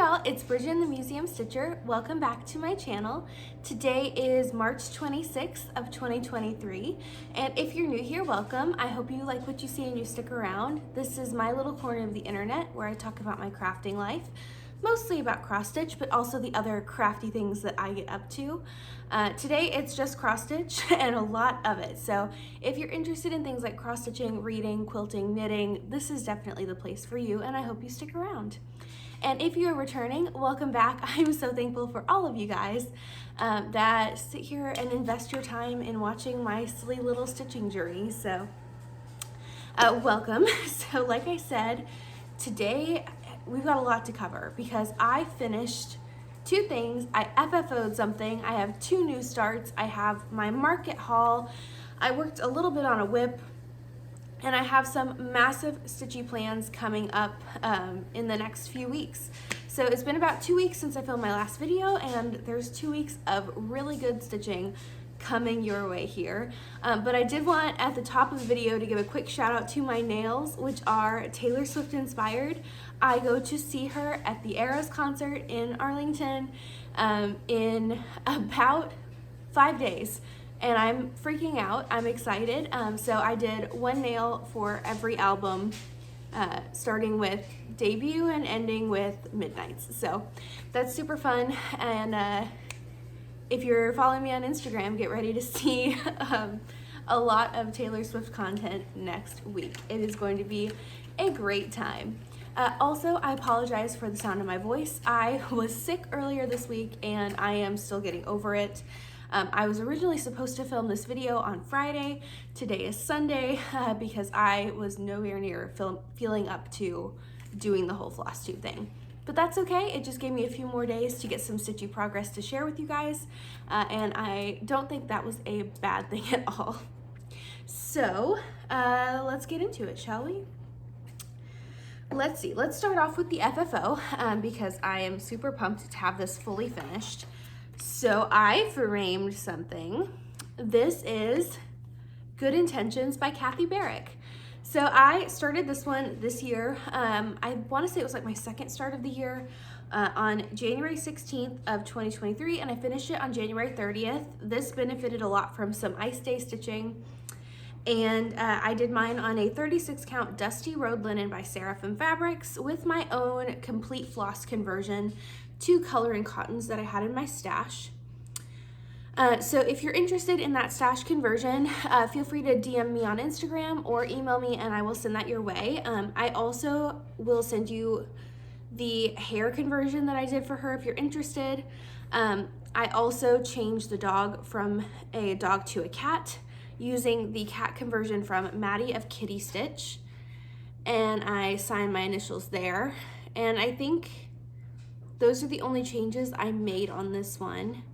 y'all, it's Brijin the Museum Stitcher. Welcome back to my channel. Today is March 26th of 2023, and if you're new here, welcome. I hope you like what you see and you stick around. This is my little corner of the internet where I talk about my crafting life, mostly about cross stitch, but also the other crafty things that I get up to. Today it's just cross stitch and a lot of it. So if you're interested in things like cross stitching, reading, quilting, knitting, this is definitely the place for you, and I hope you stick around. And if you're returning, welcome back. I'm so thankful for all of you guys that sit here and invest your time in watching my silly little stitching journey. So welcome. So like I said, today we've got a lot to cover because I finished two things. I FFO'd something. I have two new starts. I have my market haul. I worked a little bit on a whip, and I have some massive stitchy plans coming up in the next few weeks. So it's been about 2 weeks since I filmed my last video, and there's 2 weeks of really good stitching coming your way here. But I did want at the top of the video to give a quick shout out to my nails, which are Taylor Swift inspired. I go to see her at the Eras concert in Arlington in about 5 days. And I'm freaking out. I'm excited. So I did one nail for every album, starting with Debut and ending with Midnights. So that's super fun. And if you're following me on Instagram, get ready to see a lot of Taylor Swift content next week. It is going to be a great time. Also, I apologize for the sound of my voice. I was sick earlier this week and I am still getting over it. I was originally supposed to film this video on Friday. Today is Sunday because I was nowhere near feeling up to doing the whole Flosstube thing. But that's okay. It just gave me a few more days to get some stitchy progress to share with you guys. And I don't think that was a bad thing at all. So let's get into it, shall we? Let's see. Let's start off with the FFO because I am super pumped to have this fully finished. So I framed something. This is Good Intentions by Kathy Barrick. So I started this one this year. I want to say it was like my second start of the year on January 16th of 2023, and I finished it on January 30th. This benefited a lot from some ice day stitching, and I did mine on a 36 count Dusty Road Linen by Seraphim Fabrics with my own complete floss conversion to coloring cottons that I had in my stash. So if you're interested in that stash conversion, feel free to DM me on Instagram or email me and I will send that your way. I also will send you the hair conversion that I did for her if you're interested. I also changed the dog from a dog to a cat using the cat conversion from Maddie of Kitty Stitch, and I signed my initials there. And I think those are the only changes I made on this one,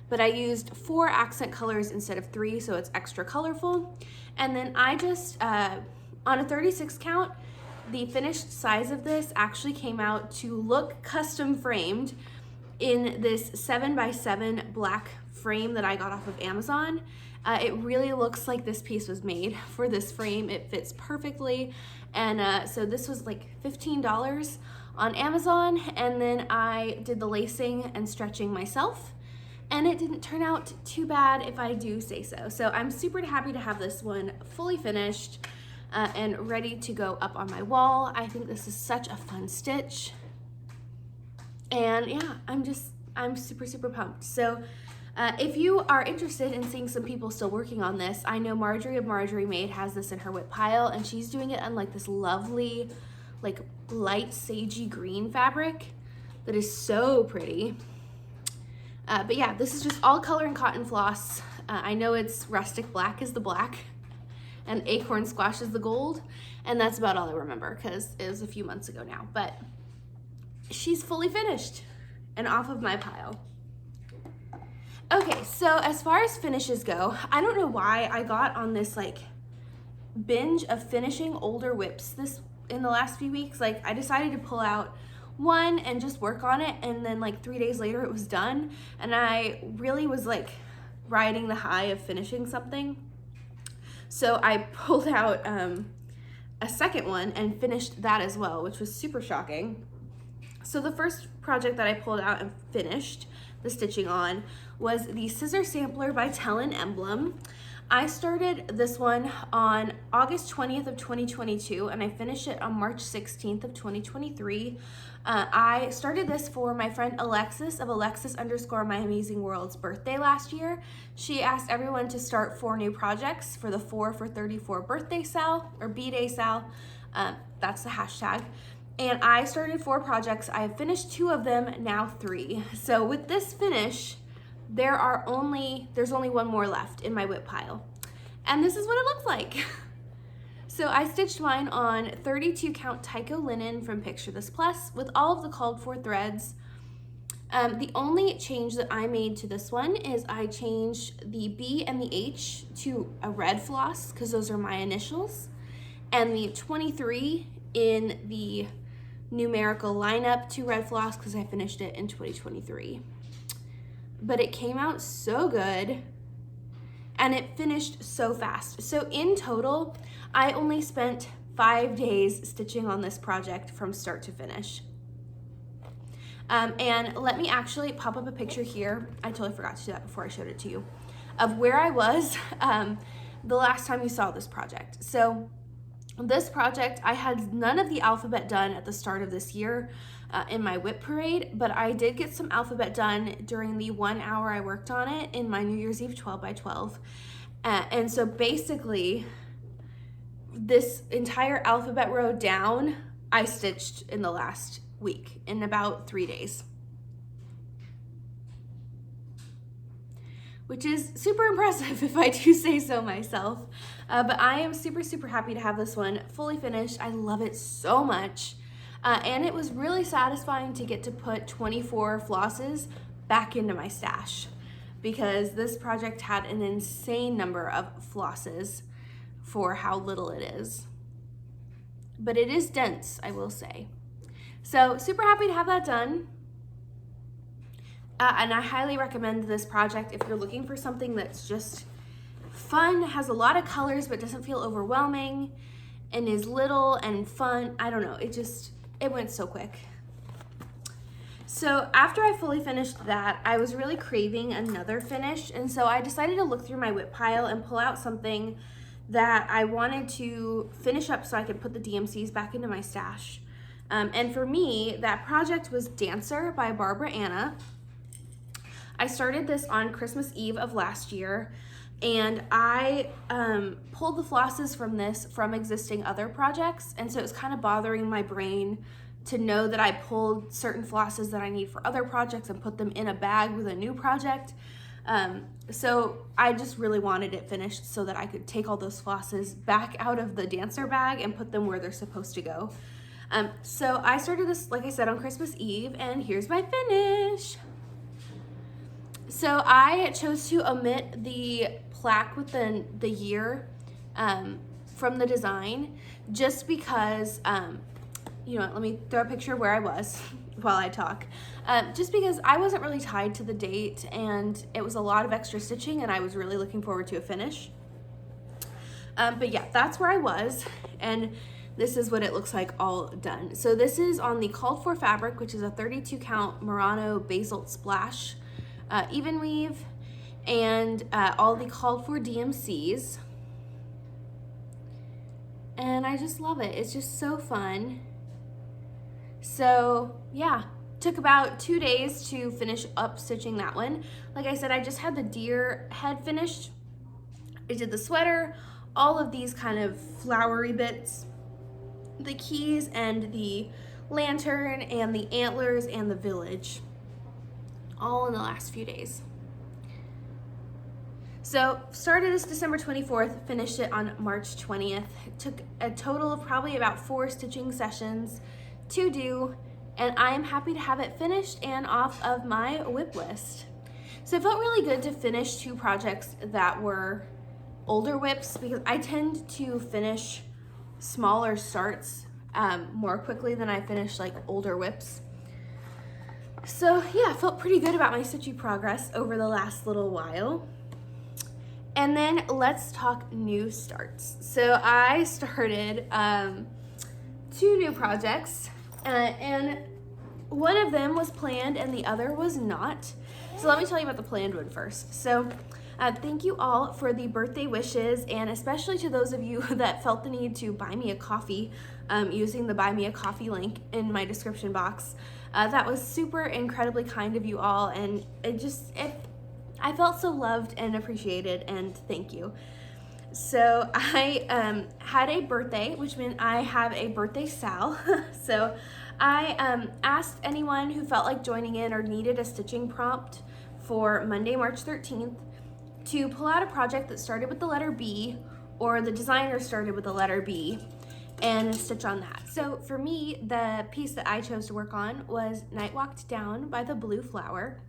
but I used 4 accent colors instead of 3, so it's extra colorful. And then I just, on a 36 count, the finished size of this actually came out to look custom framed in this 7x7 black frame that I got off of Amazon. It really looks like this piece was made for this frame. It fits perfectly. And so this was like $15 on Amazon, and then I did the lacing and stretching myself, and it didn't turn out too bad if I do say so. So I'm super happy to have this one fully finished and ready to go up on my wall. I think this is such a fun stitch, and yeah, I'm super pumped. So if you are interested in seeing some people still working on this, I know Marjorie of Marjorie Made has this in her whip pile, and she's doing it on like this lovely like light sagey green fabric that is so pretty. But yeah, this is just all color and cotton floss. I know it's rustic black is the black and acorn squash is the gold, and that's about all I remember because it was a few months ago now. But she's fully finished and off of my pile. Okay, so as far as finishes go, I don't know why I got on this like binge of finishing older whips in the last few weeks. Like I decided to pull out one and just work on it, and then like 3 days later it was done, and I really was like riding the high of finishing something. So I pulled out a second one and finished that as well, which was super shocking. So the first project that I pulled out and finished the stitching on was the Scissor Sampler by Emblem. I started this one on August 20th of 2022 and I finished it on March 16th of 2023. I started this for my friend Alexis of Alexis_My_Amazing_World's birthday last year. She asked everyone to start 4 new projects for the 4 for 34 birthday sale or B-Day sale. That's the hashtag. And I started 4 projects. I have finished 2 of them, now 3. So with this finish, there's only 1 more left in my whip pile. And this is what it looks like. So I stitched mine on 32 count Tycho linen from Picture This Plus with all of the called for threads. The only change that I made to this one is I changed the B and the H to a red floss because those are my initials, and the 23 in the numerical lineup to red floss because I finished it in 2023. But it came out so good and it finished so fast. So in total, I only spent 5 days stitching on this project from start to finish. And let me actually pop up a picture here. I totally forgot to do that before I showed it to you, of where I was the last time you saw this project. So this project, I had none of the alphabet done at the start of this year in my whip parade, but I did get some alphabet done during the 1 hour I worked on it in my New Year's Eve 12 by 12. And so basically, this entire alphabet row down, I stitched in the last week, in about 3 days. Which is super impressive if I do say so myself. But I am super, super happy to have this one fully finished. I love it so much. And it was really satisfying to get to put 24 flosses back into my stash because this project had an insane number of flosses for how little it is. But it is dense, I will say. So super happy to have that done. And I highly recommend this project if you're looking for something that's just fun, has a lot of colors but doesn't feel overwhelming, and is little and fun. I don't know, it went so quick. So after I fully finished that, I was really craving another finish, and so I decided to look through my whip pile and pull out something that I wanted to finish up so I could put the DMCs back into my stash. And for me, that project was Dancer by Barbara Anna. I started this on Christmas Eve of last year, and I pulled the flosses from this from existing other projects, and so it was kind of bothering my brain to know that I pulled certain flosses that I need for other projects and put them in a bag with a new project. So I just really wanted it finished so that I could take all those flosses back out of the Dancer bag and put them where they're supposed to go. So I started this, like I said, on Christmas Eve, and here's my finish. So I chose to omit the plaque with the year from the design just because, you know, let me throw a picture of where I was while I talk. Just because I wasn't really tied to the date and it was a lot of extra stitching and I was really looking forward to a finish. But yeah, that's where I was, and this is what it looks like all done. So this is on the called for fabric, which is a 32 count Murano Basalt Splash even weave, and all the called for DMCs. And I just love it. It's just so fun. So yeah, took about 2 days to finish up stitching that one. Like I said, I just had the deer head finished. I did the sweater, all of these kind of flowery bits, the keys and the lantern and the antlers and the village, all in the last few days. So started this December 24th, finished it on March 20th. It took a total of probably about 4 stitching sessions to do, and I am happy to have it finished and off of my whip list. So it felt really good to finish 2 projects that were older whips because I tend to finish smaller starts more quickly than I finish like older whips. So yeah, I felt pretty good about my stitching progress over the last little while. And then let's talk new starts. So I started 2 new projects, and one of them was planned and the other was not. So let me tell you about the planned one first. So thank you all for the birthday wishes, and especially to those of you that felt the need to buy me a coffee using the Buy Me a Coffee link in my description box. That was super incredibly kind of you all, and I felt so loved and appreciated, and thank you. So I had a birthday, which meant I have a birthday sal. So I asked anyone who felt like joining in or needed a stitching prompt for Monday, March 13th to pull out a project that started with the letter B, or the designer started with the letter B, and stitch on that. So for me, the piece that I chose to work on was Night Walked Down by the Blue Flower.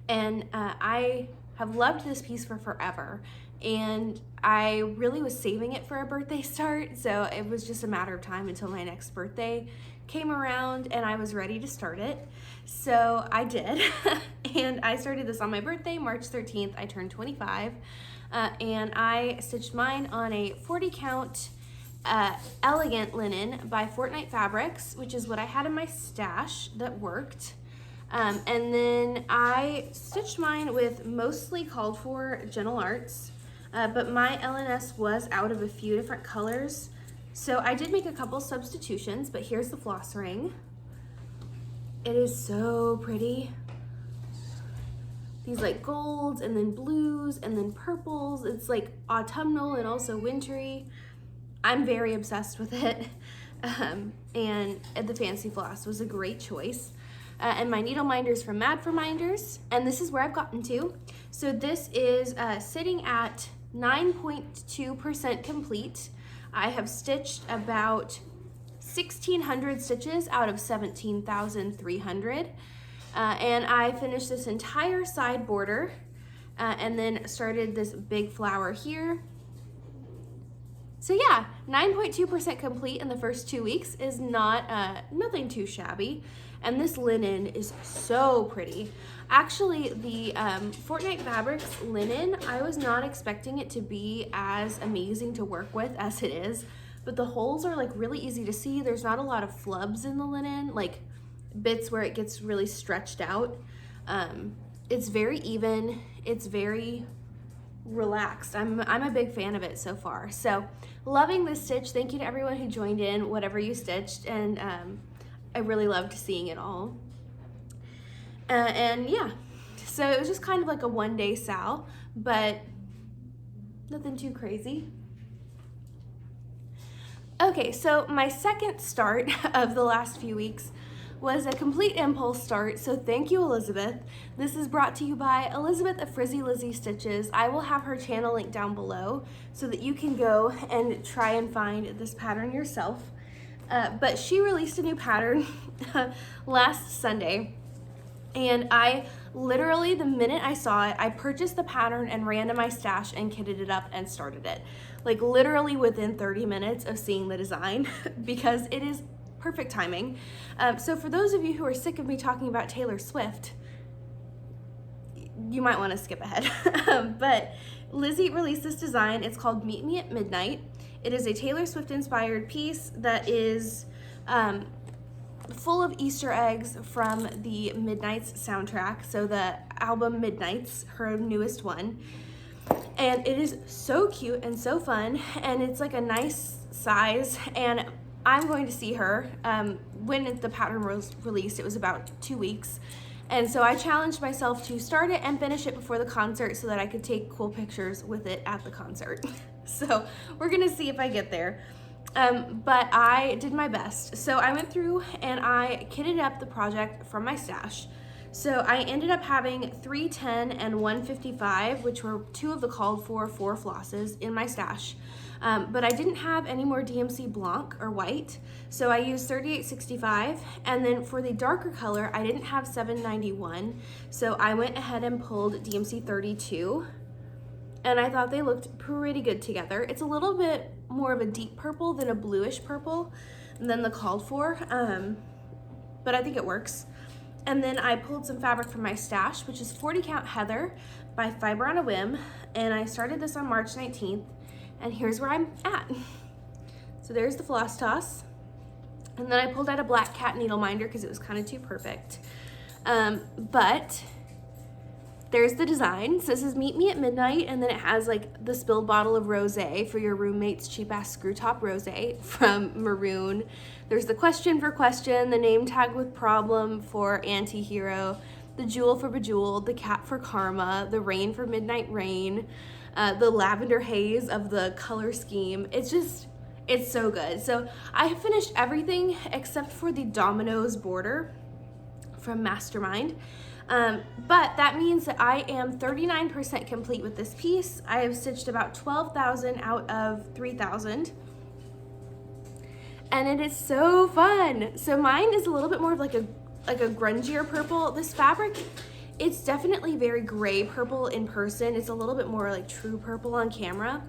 And I have loved this piece for forever, and I really was saving it for a birthday start, so it was just a matter of time until my next birthday came around and I was ready to start it. So I did, and I started this on my birthday, March 13th. I turned 25, and I stitched mine on a 40 count elegant linen by Fortnight Fabrics, which is what I had in my stash that worked. And then I stitched mine with mostly called for Gentle Arts, but my LNS was out of a few different colors. So I did make a couple substitutions, but here's the floss ring. It is so pretty. These like golds and then blues and then purples. It's like autumnal and also wintry. I'm very obsessed with it. And the fancy floss was a great choice. And my needle minders from Mad for Minders, and this is where I've gotten to. So this is sitting at 9.2% complete. I have stitched about 1,600 stitches out of 17,300, and I finished this entire side border, and then started this big flower here. So yeah, 9.2% complete in the first 2 weeks is not nothing too shabby. And this linen is so pretty. Actually, the Fortnight Fabrics linen, I was not expecting it to be as amazing to work with as it is, but the holes are like really easy to see. There's not a lot of flubs in the linen, like bits where it gets really stretched out. It's very even, it's very relaxed. I'm a big fan of it so far. So loving this stitch. Thank you to everyone who joined in, whatever you stitched, and I really loved seeing it all. And yeah, so it was just kind of like a one-day sal, but nothing too crazy. Okay, so my second start of the last few weeks was a complete impulse start, so thank you, Elizabeth. This is brought to you by Elizabeth of Frizzy Lizzy Stitches. I will have her channel linked down below so that you can go and try and find this pattern yourself. But she released a new pattern last Sunday, and I literally, the minute I saw it, I purchased the pattern and ran to my stash and kitted it up and started it. Like literally within 30 minutes of seeing the design, because it is perfect timing. So for those of you who are sick of me talking about Taylor Swift, you might want to skip ahead. But Lizzie released this design. It's called Meet Me at Midnight. It is a Taylor Swift inspired piece that is full of Easter eggs from the Midnights soundtrack. So the album Midnights, her newest one. And it is so cute and so fun, and it's like a nice size, and I'm going to see her. When the pattern was released, it was about 2 weeks. And so I challenged myself to start it and finish it before the concert so that I could take cool pictures with it at the concert. So we're gonna see if I get there. But I did my best. So I went through and I kitted up the project from my stash. So I ended up having 310 and 155, which were two of the called for 4 flosses in my stash. But I didn't have any more DMC Blanc or white, so I used 3865. And then for the darker color, I didn't have 791, so I went ahead and pulled DMC 32. And I thought they looked pretty good together. It's a little bit more of a deep purple than a bluish purple than the called for, but I think it works. And then I pulled some fabric from my stash, which is 40 count Heather by Fiber on a Whim, and I started this on March 19th, and here's where I'm at. So there's the floss toss. And then I pulled out a black cat needle minder because it was kind of too perfect. But there's the design. So this is Meet Me at Midnight, and then it has like the spilled bottle of rosé for your roommate's cheap ass screw top rosé from Maroon. There's the question for question, the name tag with problem for anti-hero, the jewel for Bejeweled, the cat for Karma, the rain for Midnight Rain, the lavender haze of the color scheme. It's so good. So I have finished everything except for the dominoes border from Mastermind. But that means that I am 39% complete with this piece. I have stitched about 12,000 out of 3,000. And it is so fun. So mine is a little bit more of like a grungier purple. This fabric, it's definitely very gray purple in person. It's a little bit more like true purple on camera,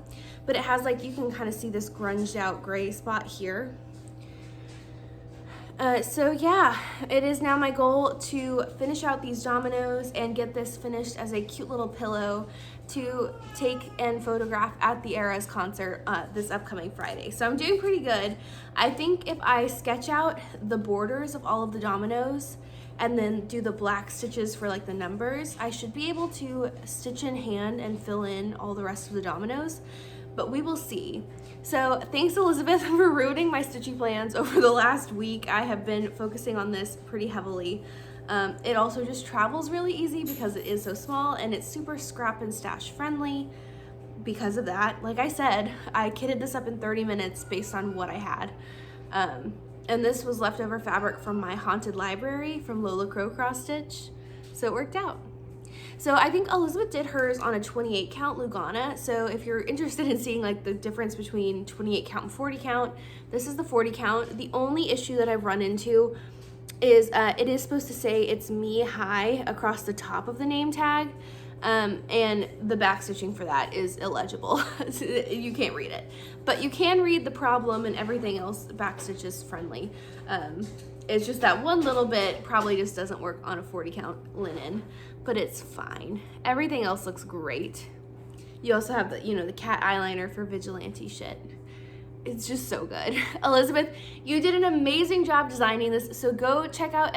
but it has like, you can kind of see this grunged out gray spot here. So yeah, it is now my goal to finish out these dominoes and get this finished as a cute little pillow to take and photograph at the Eras concert this upcoming Friday. So I'm doing pretty good. I think if I sketch out the borders of all of the dominoes and then do the black stitches for like the numbers, I should be able to stitch in hand and fill in all the rest of the dominoes, but we will see. So thanks Elizabeth for ruining my stitching plans over the last week. I have been focusing on this pretty heavily. It also just travels really easy because it is so small, and it's super scrap and stash friendly because of that. Like I said, I kitted this up in 30 minutes based on what I had. And this was leftover fabric from my haunted library from Lola Crow Cross Stitch, so it worked out. So I think Elizabeth did hers on a 28 count Lugana. So if you're interested in seeing like the difference between 28 count and 40 count, this is the 40 count. The only issue that I've run into is it is supposed to say it's me high across the top of the name tag. And the back stitching for that is illegible. You can't read it, but you can read the problem, and everything else back stitch is friendly. It's just that one little bit probably just doesn't work on a 40 count linen, but it's fine. Everything else looks great. You also have the, the cat eyeliner for vigilante shit. It's just so good. Elizabeth, you did an amazing job designing this. So go check out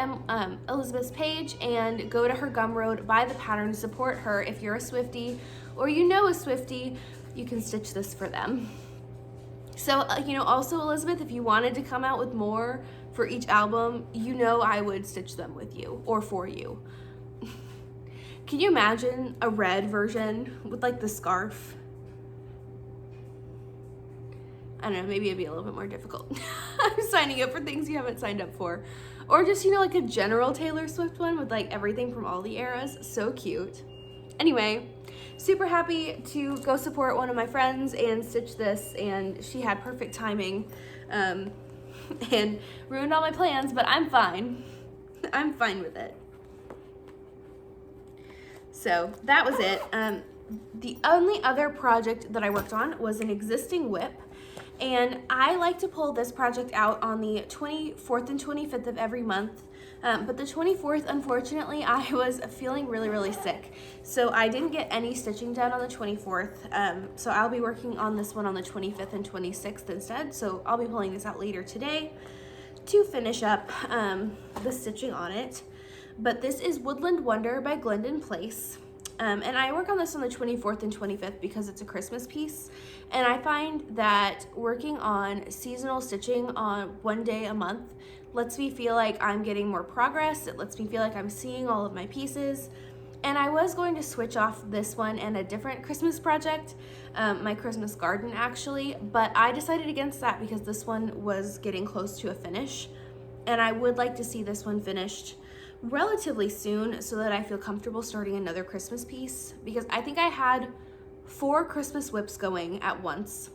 Elizabeth's page and go to her Gumroad, buy the pattern, support her. If you're a Swiftie or a Swiftie, you can stitch this for them. So, also Elizabeth, if you wanted to come out with more for each album, I would stitch them with you or for you. Can you imagine a red version with like the scarf? I don't know, maybe it'd be a little bit more difficult. I'm signing up for things you haven't signed up for. Or just, like a general Taylor Swift one with like everything from all the eras. So cute. Anyway, super happy to go support one of my friends and stitch this, and she had perfect timing and ruined all my plans, but I'm fine. I'm fine with it. So that was it. The only other project that I worked on was an existing whip. And I like to pull this project out on the 24th and 25th of every month. But the 24th, unfortunately, I was feeling really, really sick. So I didn't get any stitching done on the 24th. So I'll be working on this one on the 25th and 26th instead. So I'll be pulling this out later today to finish up the stitching on it. But this is Woodland Wonder by Glendon Place. And I work on this on the 24th and 25th because it's a Christmas piece. And I find that working on seasonal stitching on one day a month lets me feel like I'm getting more progress. It lets me feel like I'm seeing all of my pieces. And I was going to switch off this one and a different Christmas project, my Christmas garden actually, but I decided against that because this one was getting close to a finish. And I would like to see this one finished relatively soon so that I feel comfortable starting another Christmas piece, because I think I had 4 Christmas whips going at once.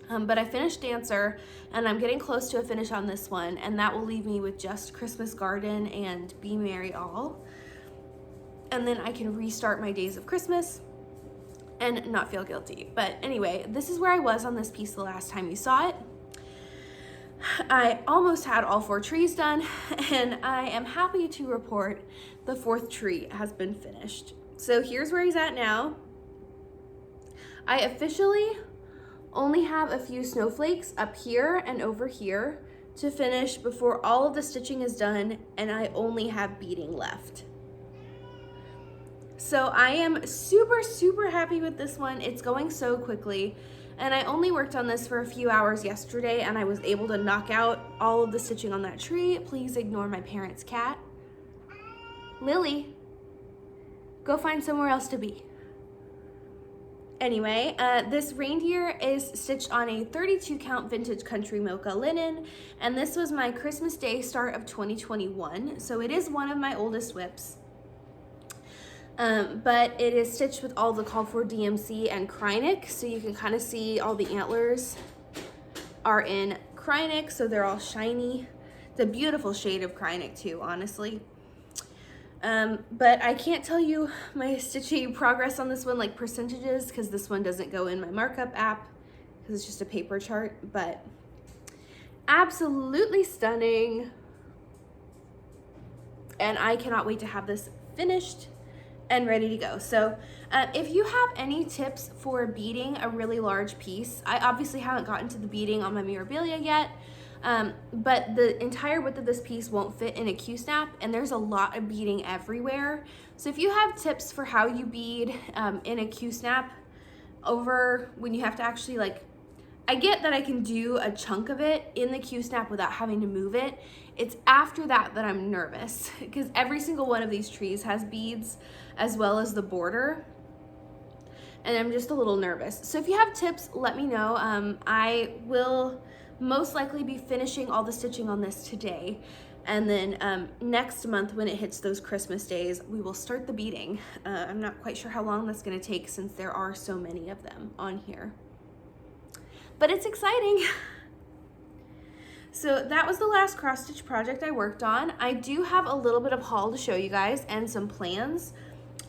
But I finished Dancer and I'm getting close to a finish on this one, and that will leave me with just Christmas Garden and Be Merry All. And then I can restart my days of Christmas and not feel guilty. But anyway, this is where I was on this piece the last time you saw it. I almost had all 4 trees done, and I am happy to report the 4th tree has been finished. So here's where he's at now. I officially only have a few snowflakes up here and over here to finish before all of the stitching is done and I only have beading left. So I am super, super happy with this one. It's going so quickly. And I only worked on this for a few hours yesterday and I was able to knock out all of the stitching on that tree. Please ignore my parents' cat. Lily, go find somewhere else to be. Anyway, this reindeer is stitched on a 32 count vintage country mocha linen, and this was my Christmas Day start of 2021, so it is one of my oldest whips. But it is stitched with all the called for DMC and Krynic, so you can kind of see all the antlers are in Krynic, so they're all shiny. It's a beautiful shade of Krynic too, honestly. But I can't tell you my stitching progress on this one, like percentages, because this one doesn't go in my markup app, because it's just a paper chart, but absolutely stunning. And I cannot wait to have this finished and ready to go. So if you have any tips for beading a really large piece, I obviously haven't gotten to the beading on my memorabilia yet, but the entire width of this piece won't fit in a Q-snap, and there's a lot of beading everywhere. So if you have tips for how you bead in a Q-snap over when you have to actually, like, I get that I can do a chunk of it in the Q-snap without having to move it. It's after that that I'm nervous, because every single one of these trees has beads as well as the border, and I'm just a little nervous. So if you have tips, let me know. I will most likely be finishing all the stitching on this today, and then next month when it hits those Christmas days, we will start the beading. I'm not quite sure how long that's going to take since there are so many of them on here, but it's exciting. So that was the last cross stitch project I worked on. I do have a little bit of haul to show you guys and some plans.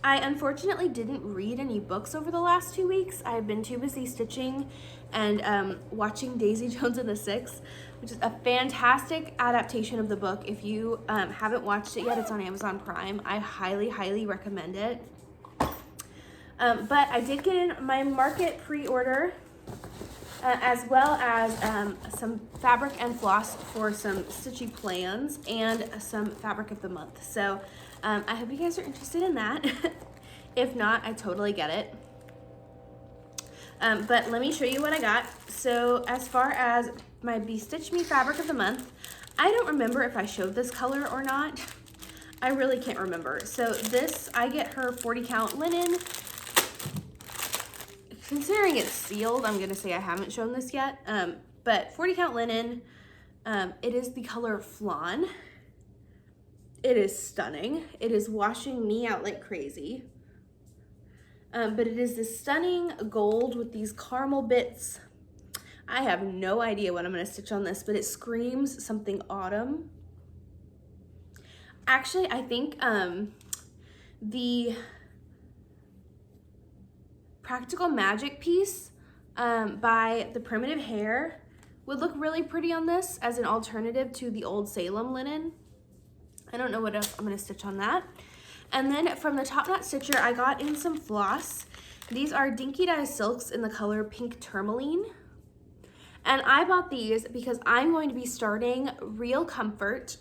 I unfortunately didn't read any books over the last 2 weeks. I've been too busy stitching and watching Daisy Jones and the Six, which is a fantastic adaptation of the book. If you haven't watched it yet, it's on Amazon Prime. I highly, highly recommend it. But I did get in my market pre-order, as well as some fabric and floss for some stitchy plans and some fabric of the month. So I hope you guys are interested in that. If not, I totally get it. But let me show you what I got. So as far as my Be Stitch Me fabric of the month, I don't remember if I showed this color or not. I really can't remember. So this, I get her 40 count linen. Considering it's sealed, I'm gonna say I haven't shown this yet, but 40 count linen, it is the color Flan. It is stunning. It is washing me out like crazy. But it is this stunning gold with these caramel bits. I have no idea what I'm gonna stitch on this, but it screams something autumn. Actually, I think the Practical Magic piece by the Primitive Hair would look really pretty on this as an alternative to the Old Salem linen. I don't know what else I'm gonna stitch on that. And then from the Top Knot Stitcher, I got in some floss. These are Dinky Dye Silks in the color Pink Tourmaline. And I bought these because I'm going to be starting Real Comfort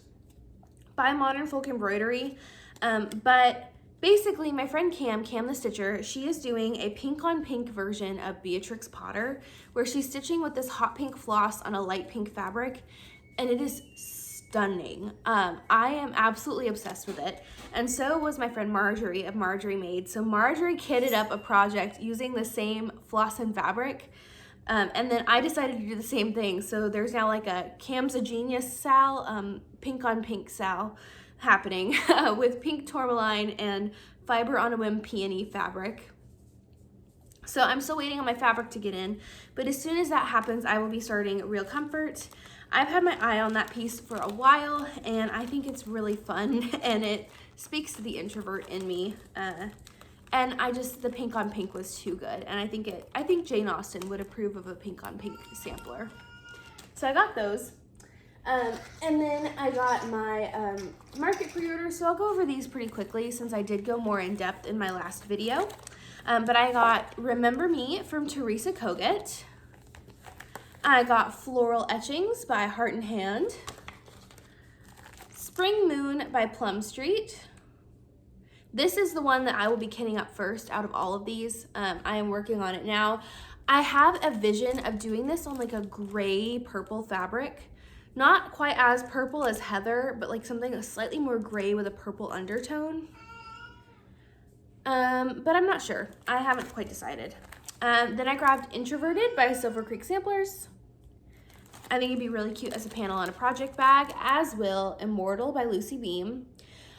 by Modern Folk Embroidery. But basically, my friend Cam the Stitcher, she is doing a pink on pink version of Beatrix Potter, where she's stitching with this hot pink floss on a light pink fabric, and it is stunning. I am absolutely obsessed with it, and so was my friend Marjorie of Marjorie Made. So Marjorie kitted up a project using the same floss and fabric, and then I decided to do the same thing. So there's now like a Cam's a Genius Sal, pink on pink Sal happening with pink tourmaline and fiber on a whim peony fabric. So I'm still waiting on my fabric to get in, but as soon as that happens, I will be starting Real Comfort. I've had my eye on that piece for a while, and I think it's really fun, and it speaks to the introvert in me. And the pink on pink was too good, and I think Jane Austen would approve of a pink on pink sampler. So I got those. And then I got my market pre-order, so I'll go over these pretty quickly since I did go more in depth in my last video. But I got Remember Me from Teresa Kogut. I got Floral Etchings by Heart and Hand, Spring Moon by Plum Street. This is the one that I will be kitting up first out of all of these. I am working on it now. I have a vision of doing this on like a gray purple fabric. Not quite as purple as Heather, but like something slightly more gray with a purple undertone. But I'm not sure. I haven't quite decided. Then I grabbed Introverted by Silver Creek Samplers. I think it'd be really cute as a panel on a project bag, as will Immortal by Lucy Beam.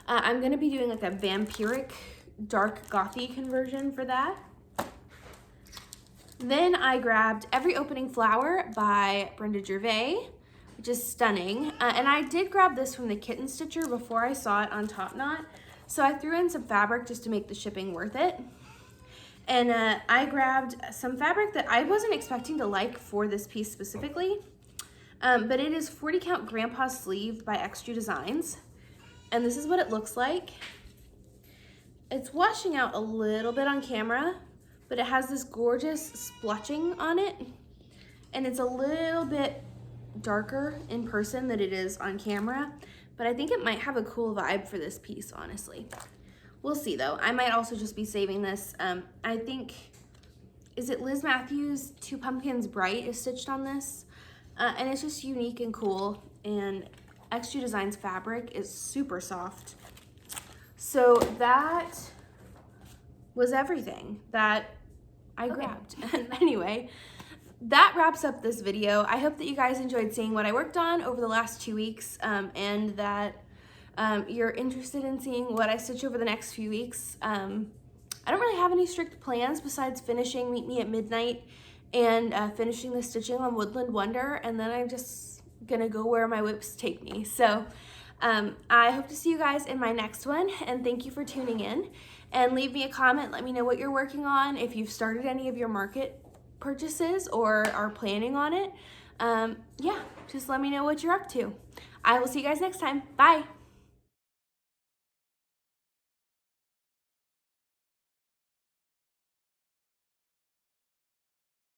I'm gonna be doing like a vampiric dark gothy conversion for that. Then I grabbed Every Opening Flower by Brenda Gervais, which is stunning. And I did grab this from the Kitten Stitcher before I saw it on Top Knot. So I threw in some fabric just to make the shipping worth it. And I grabbed some fabric that I wasn't expecting to like for this piece specifically. But it is 40 Count Grandpa's Sleeve by Extra Designs. And this is what it looks like. It's washing out a little bit on camera, but it has this gorgeous splotching on it. And it's a little bit darker in person than it is on camera, but I think it might have a cool vibe for this piece, honestly. We'll see though. I might also just be saving this. I think, is it Liz Matthews' Two Pumpkins Bright is stitched on this? And it's just unique and cool, and Extra Designs fabric is super soft. So that was everything that I grabbed. Anyway, that wraps up this video. I hope that you guys enjoyed seeing what I worked on over the last 2 weeks, and that you're interested in seeing what I stitch over the next few weeks. I don't really have any strict plans besides finishing Meet Me at Midnight and finishing the stitching on Woodland Wonder, and then I'm just gonna go where my whips take me. So I hope to see you guys in my next one, and thank you for tuning in. And leave me a comment, let me know what you're working on, if you've started any of your market purchases or are planning on it. Yeah, just let me know what you're up to. I will see you guys next time. Bye.